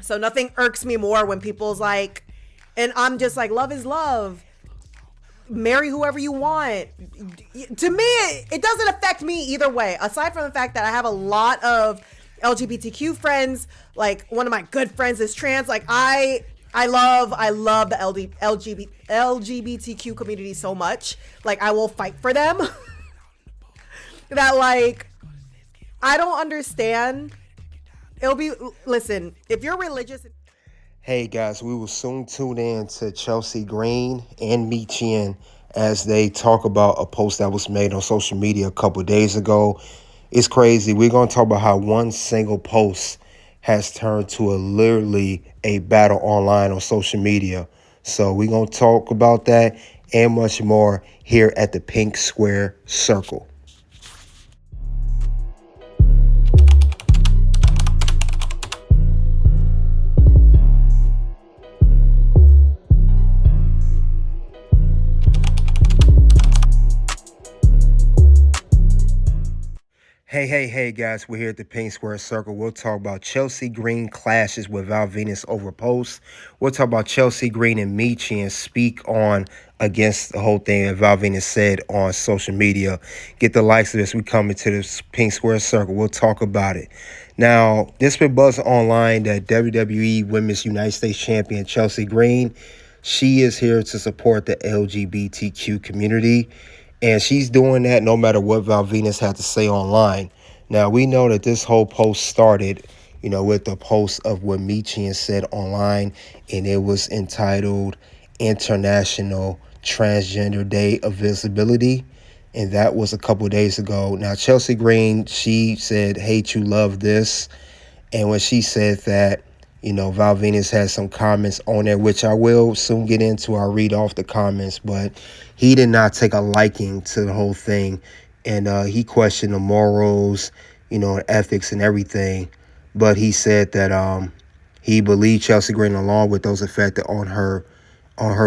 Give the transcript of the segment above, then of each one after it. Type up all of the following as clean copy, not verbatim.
So nothing irks me more when people's like, and I'm just like, love is love. Marry whoever you want. To me, it doesn't affect me either way. Aside from the fact that I have a lot of LGBTQ friends, like one of my good friends is trans. Like I love the LGBTQ community so much. Like I will fight for them. That like I don't understand. It'll be listen, if you're religious. Hey guys, we will soon tune in to Chelsea Green and Michin as they talk about a post that was made on social media a couple days ago. It's crazy. We're going to talk about how one single post has turned to literally a battle online on social media. So we're going to talk about that and much more here at the Pink Square Circle. Hey, guys, we're here at the Pink Square Circle. We'll talk about Chelsea Green clashes with Val Venis over posts. We'll talk about Chelsea Green and Michin speak on against the whole thing that Val Venis said on social media. Get the likes of this. We come into this Pink Square Circle. We'll talk about it. Now, this been buzzing online that WWE Women's United States Champion Chelsea Green, she is here to support the LGBTQ community. And she's doing that no matter what Val Venis had to say online. Now, we know that this whole post started, with the post of what Michin said online, and it was entitled International Transgender Day of Visibility. And that was a couple of days ago. Now, Chelsea Green, she said, hate you, love this. And when she said that, Val Venis had some comments on there, which I will soon get into. I'll read off the comments, but he did not take a liking to the whole thing. And he questioned the morals, ethics and everything. But he said that he believed Chelsea Green along with those affected on her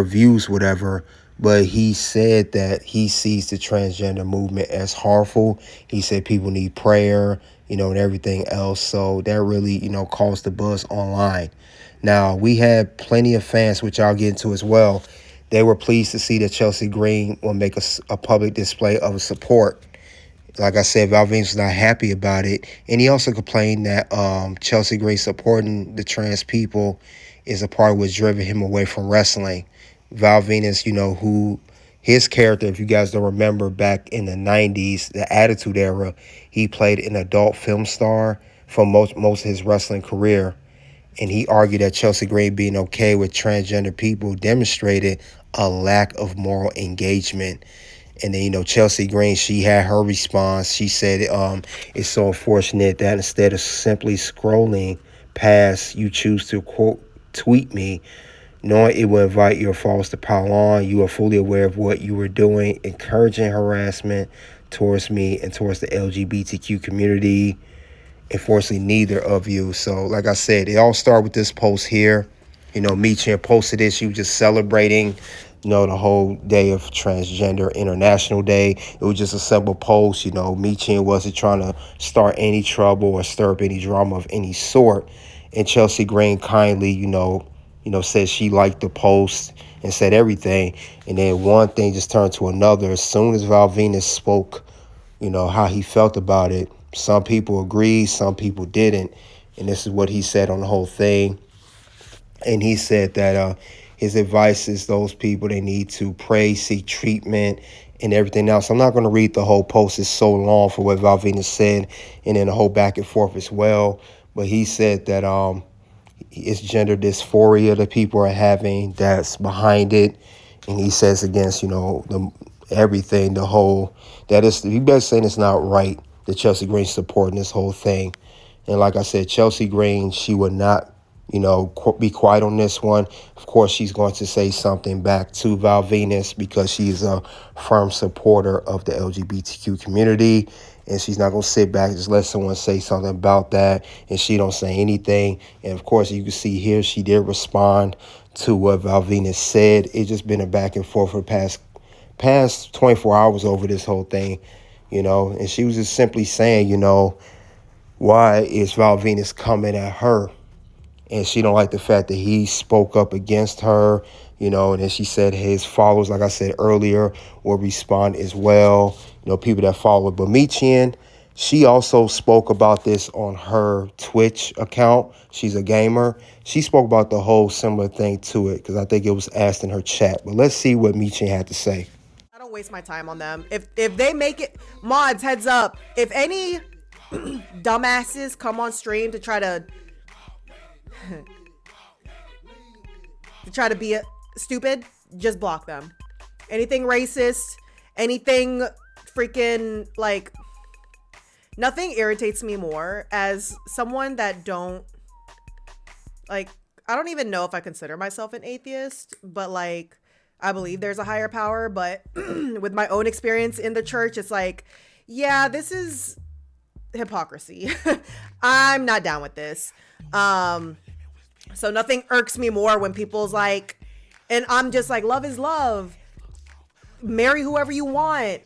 views, whatever. But he said that he sees the transgender movement as harmful. He said people need prayer, and everything else. So that really, caused the buzz online. Now, we had plenty of fans, which I'll get into as well. They were pleased to see that Chelsea Green will make a public display of support. Like I said, Val Venis was not happy about it. And he also complained that Chelsea Green supporting the trans people is a part of what's driven him away from wrestling. Val Venis, who his character, if you guys don't remember, back in the 90s, the Attitude Era, he played an adult film star for most of his wrestling career. And he argued that Chelsea Green being okay with transgender people demonstrated a lack of moral engagement. And then, Chelsea Green, she had her response. She said, it's so unfortunate that instead of simply scrolling past, you choose to, quote, tweet me, knowing it will invite your followers to pile on. You are fully aware of what you were doing, encouraging harassment towards me and towards the LGBTQ community. Unfortunately, neither of you. So, like I said, it all started with this post here. Michin posted it. She was just celebrating, the whole day of Transgender International Day. It was just a simple post. Michin wasn't trying to start any trouble or stir up any drama of any sort. And Chelsea Green kindly, said she liked the post and said everything. And then one thing just turned to another. As soon as Val Venis spoke, how he felt about it, some people agreed, some people didn't. And this is what he said on the whole thing. And he said that his advice is those people, they need to pray, seek treatment, and everything else. I'm not going to read the whole post. It's so long for what Val Venis said, and then the whole back and forth as well. But he said that it's gender dysphoria that people are having that's behind it. And he says against, everything, the whole, that is, he better saying it's not right that Chelsea Green's supporting this whole thing. And like I said, Chelsea Green, she would not, be quiet on this one. Of course, she's going to say something back to Val Venis because she's a firm supporter of the LGBTQ community. And she's not going to sit back and just let someone say something about that and she don't say anything. And, of course, you can see here she did respond to what Val Venis said. It's just been a back and forth for the past 24 hours over this whole thing, And she was just simply saying, why is Val Venis coming at her? and she don't like the fact that he spoke up against her, and then she said his followers, like I said earlier, will respond as well, people that follow. But Michin, she also spoke about this on her Twitch account. She's a gamer. She spoke about the whole similar thing to it because I think it was asked in her chat. But let's see what Michin had to say. I don't waste my time on them. If they make it, mods, heads up. If any dumbasses come on stream to try to be stupid, just block them. Anything racist, anything freaking like, nothing irritates me more as someone that don't like, I don't even know if I consider myself an atheist, but like, I believe there's a higher power, but with my own experience in the church, it's like, yeah, this is hypocrisy. I'm not down with this. So nothing irks me more when people's like, and I'm just like, love is love. Marry whoever you want.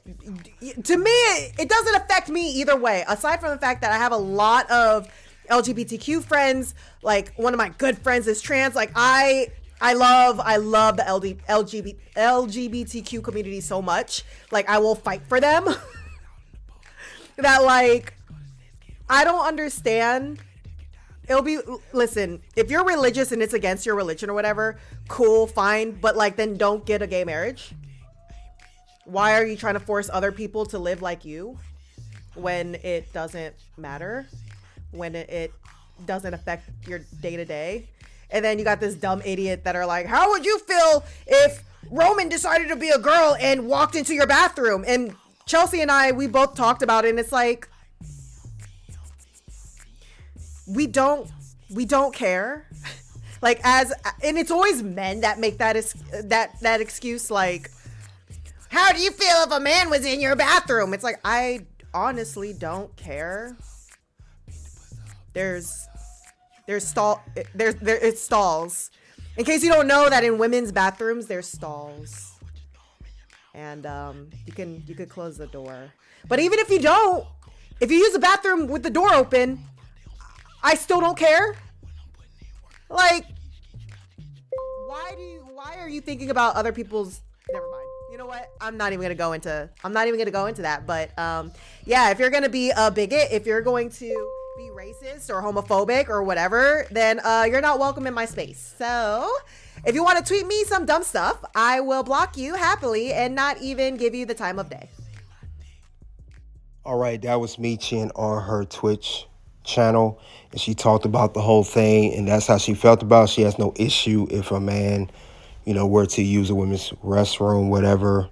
To me, it doesn't affect me either way. Aside from the fact that I have a lot of LGBTQ friends, like one of my good friends is trans. Like I love the LGBTQ community so much. Like I will fight for them. That like, I don't understand. Listen, if you're religious and it's against your religion or whatever, cool, fine. But like, then don't get a gay marriage. Why are you trying to force other people to live like you when it doesn't matter? When it doesn't affect your day to day? And then you got this dumb idiot that are like, how would you feel if Roman decided to be a girl and walked into your bathroom? And Chelsea and I, we both talked about it, and it's like, we don't care. Like and it's always men that make that excuse, like, how do you feel if a man was in your bathroom? It's like, I honestly don't care. There's stalls. In case you don't know that in women's bathrooms, there's stalls. And you could close the door. But even if you don't, if you use the bathroom with the door open, I still don't care. Like, why are you thinking about other people's, never mind. You know what? I'm not even gonna go into that. But yeah, if you're gonna be a bigot, if you're going to be racist or homophobic or whatever, then you're not welcome in my space. So if you want to tweet me some dumb stuff, I will block you happily and not even give you the time of day. All right, that was Michin on her Twitch channel, and she talked about the whole thing, and that's how she felt about it. She has no issue if a man, were to use a women's restroom, whatever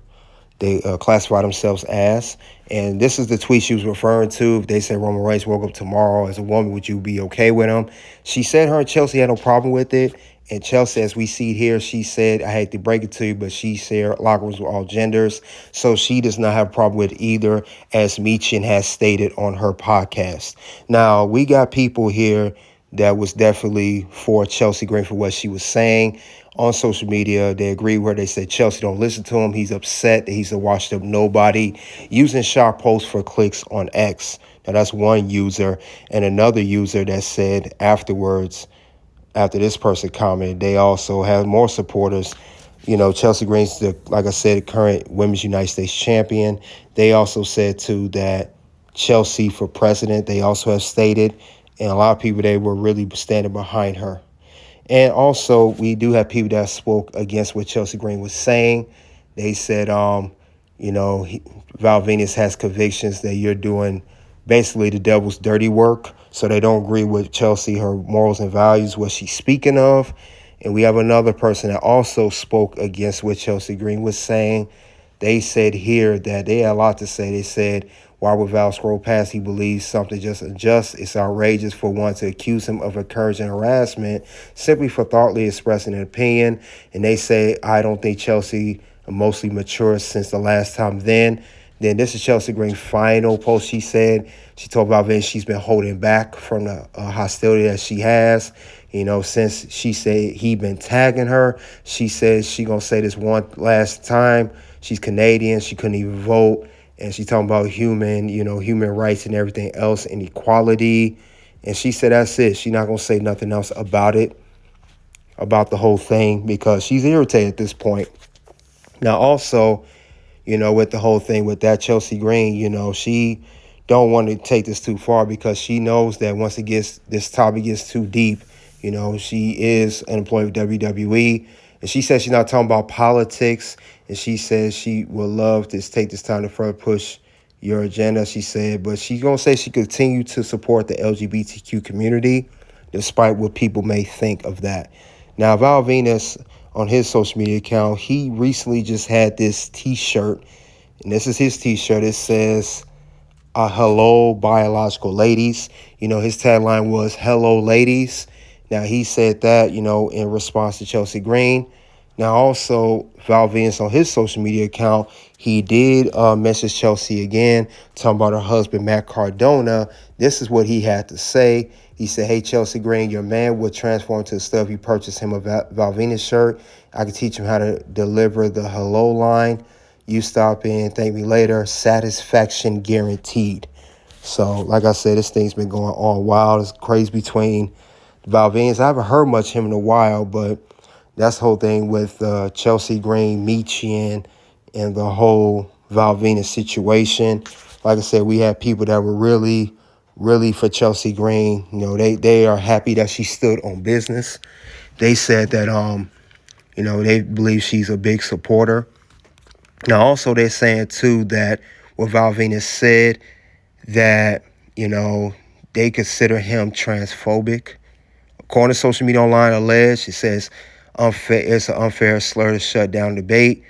they classify themselves as. And this is the tweet she was referring to. If they said Roman Reigns woke up tomorrow as a woman, would you be okay with him? She said her and Chelsea had no problem with it. And Chelsea, as we see here, she said, I hate to break it to you, but she said locker rooms with all genders. So she does not have a problem with either, as Michin has stated on her podcast. Now, we got people here that was definitely for Chelsea Green for what she was saying on social media. They agree with her. They said Chelsea don't listen to him. He's upset that he's a washed up nobody, using shop posts for clicks on X. Now, that's one user. And another user that said afterwards, after this person commented, they also have more supporters. Chelsea Green's, like I said, current Women's United States champion. They also said, too, that Chelsea for president, they also have stated. And a lot of people, they were really standing behind her. And also, we do have people that spoke against what Chelsea Green was saying. They said, Val Venis has convictions that you're doing basically the devil's dirty work. So they don't agree with Chelsea, her morals and values, what she's speaking of. And we have another person that also spoke against what Chelsea Green was saying. They said here that they had a lot to say. They said, why would Val scroll past? He believes something just unjust. It's outrageous for one to accuse him of encouraging harassment simply for thoughtfully expressing an opinion. And they say, I don't think Chelsea mostly matured since the last time then. Then this is Chelsea Green's final post. She said, she told Val Venis she's been holding back from the hostility that she has. Since she said he been tagging her, she says she gonna say this one last time. She's Canadian. She couldn't even vote. And she's talking about human rights and everything else and equality. And she said that's it. She's not going to say nothing else about it, about the whole thing, because she's irritated at this point. Now, also, with the whole thing with that Chelsea Green, she don't want to take this too far because she knows that once this topic gets too deep, she is an employee of WWE. And she says she's not talking about politics. And she says she would love to take this time to further push your agenda, she said. But she's going to say she continue to support the LGBTQ community, despite what people may think of that. Now, Val Venis, on his social media account, he recently just had this T-shirt. And this is his T-shirt. It says, hello, biological ladies. His tagline was, hello, ladies. Now, he said that, in response to Chelsea Green. Now, also, Val Venis on his social media account, he did message Chelsea again, talking about her husband, Matt Cardona. This is what he had to say. He said, hey, Chelsea Green, your man would transform to the stuff. You purchased him a Val Venis shirt. I could teach him how to deliver the hello line. You stop in, thank me later. Satisfaction guaranteed. So, like I said, this thing's been going on wild. It's crazy between Val Venis. I haven't heard much of him in a while, but that's the whole thing with Chelsea Green, Michin, and the whole Val Venis situation. Like I said, we had people that were really for Chelsea Green. They are happy that she stood on business. They said that they believe she's a big supporter. Now, also, they're saying, too, that what Val Venis said, that, they consider him transphobic. According to social media online alleged, it says it's an unfair slur to shut down debate.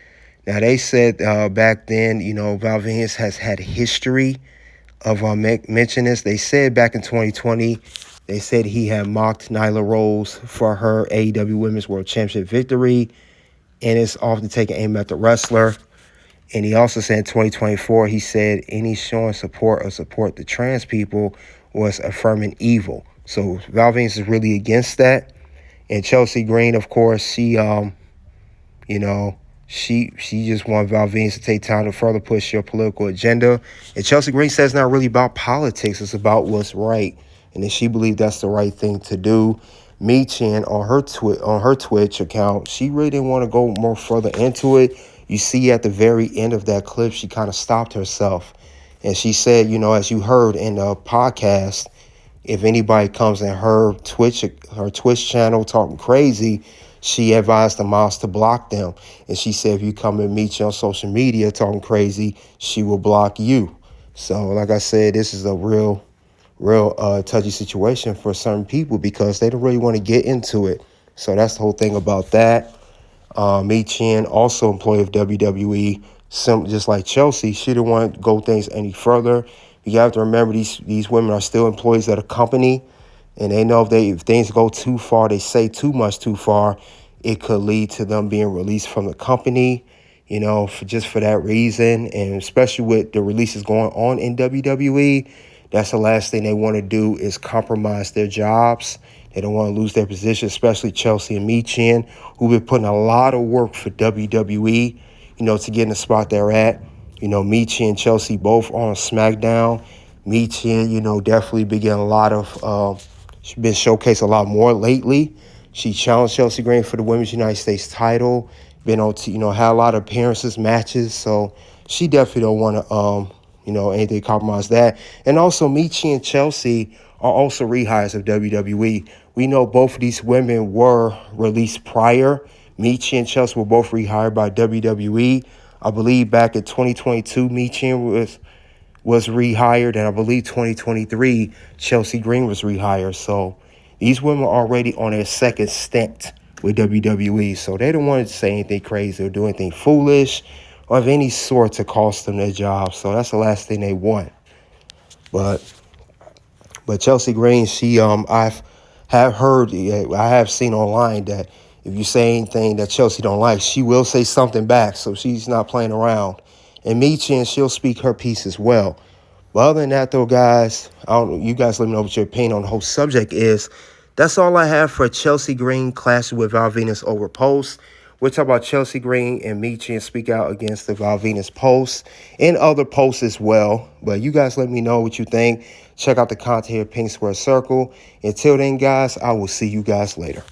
Now, they said back then, Val Venis has had a history of mentioning this. They said back in 2020, they said he had mocked Nyla Rose for her AEW Women's World Championship victory, and it's often taking aim at the wrestler. And he also said in 2024, he said any showing support or support the trans people was affirming evil. So Val Venis is really against that. And Chelsea Green, of course, she just want Val Venis to take time to further push your political agenda. And Chelsea Green says it's not really about politics. It's about what's right. And then she believed that's the right thing to do. Michin on her Twitch account, she really didn't want to go more further into it. You see at the very end of that clip, she kind of stopped herself. And she said, as you heard in the podcast, if anybody comes in her Twitch channel talking crazy, she advised the mods to block them. And she said, if you come and meet you on social media talking crazy, she will block you. So, like I said, this is a real touchy situation for certain people because they don't really want to get into it. So that's the whole thing about that. Michin, also employee of WWE, just like Chelsea, she didn't want to go things any further. You have to remember these women are still employees of the company, and they know if things go too far, they say too much too far, it could lead to them being released from the company, for that reason. And especially with the releases going on in WWE, that's the last thing they want to do is compromise their jobs. They don't want to lose their position, especially Chelsea and Michin, who've been putting a lot of work for WWE, to get in the spot they're at. Michin and Chelsea both on SmackDown. Michin, definitely been getting a lot of, she's been showcased a lot more lately. She challenged Chelsea Green for the Women's United States title. Been on, had a lot of appearances, matches. So she definitely don't want to, anything compromise that. And also, Michin and Chelsea are also rehires of WWE. We know both of these women were released prior. Michin and Chelsea were both rehired by WWE. I believe back in 2022, Michin was rehired, and I believe 2023, Chelsea Green was rehired. So these women are already on their second stint with WWE. So they don't want to say anything crazy or do anything foolish or of any sort to cost them their job. So that's the last thing they want. But Chelsea Green, she I have seen online that if you say anything that Chelsea don't like, she will say something back. So she's not playing around. And Michin, she'll speak her piece as well. But other than that, though, guys, you guys let me know what your opinion on the whole subject is. That's all I have for Chelsea Green clashing with Val Venis over post. We'll talk about Chelsea Green and Michin speak out against the Val Venis post and other posts as well. But you guys let me know what you think. Check out the content here at Pink Square Circle. Until then, guys, I will see you guys later.